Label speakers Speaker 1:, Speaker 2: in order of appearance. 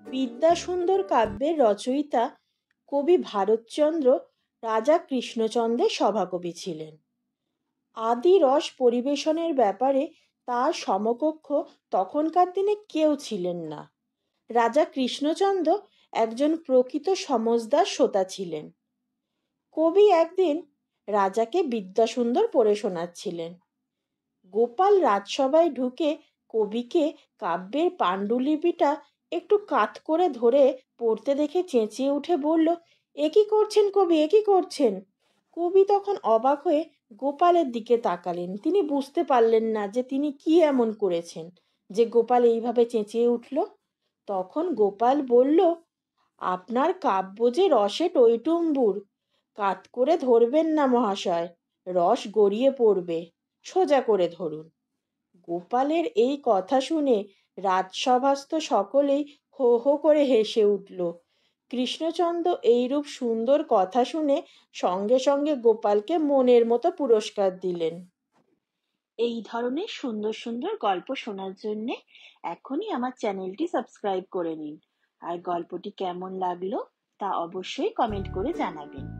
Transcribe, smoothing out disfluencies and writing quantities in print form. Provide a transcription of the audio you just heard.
Speaker 1: বিদ্যাসুন্দর কাব্যের রচয়িতা কবি ভারতচন্দ্র রাজা কৃষ্ণচন্দ্রের সভাকবি ছিলেন। আদি রস পরিবেশনের ব্যাপারে তার সমকক্ষ তখনকার দিনে কেউ ছিলেন না। রাজা কৃষ্ণচন্দ্র একজন প্রকৃত সমজদার শ্রোতা ছিলেন। কবি একদিন রাজাকে বিদ্যাসুন্দর পড়ে শোনাচ্ছিলেন। গোপাল রাজসভায় ঢুকে কবিকে কাব্যের পাণ্ডুলিপিটা একটু কাত করে ধরে পড়তে দেখে চেঁচিয়ে উঠে বলল, এ কি করছেন কবি, এ কি করছেন? কবি তখন অবাক হয়ে গোপালের দিকে তাকালেন। তিনি বুঝতে পারলেন না যে তিনি কি এমন করেছেন যে গোপাল এইভাবে চেঁচিয়ে উঠল। তখন গোপাল বলল, আপনার কাব্য যে রসে টইটুম্বুর, কাত করে ধরবেন না মহাশয়, রস গড়িয়ে পড়বে, সোজা করে ধরুন। গোপালের এই কথা শুনে রাজসভাস্থ সকলেই হো হো করে হেসে উঠল। কৃষ্ণচন্দ্র এইরূপ সুন্দর কথা শুনে সঙ্গে সঙ্গে গোপালকে মনের মতো পুরস্কার দিলেন। এই ধরনের সুন্দর সুন্দর গল্প শোনার জন্য এখনই আমার চ্যানেলটি সাবস্ক্রাইব করে নিন। আর গল্পটি কেমন লাগলো তা অবশ্যই কমেন্ট করে জানাবেন।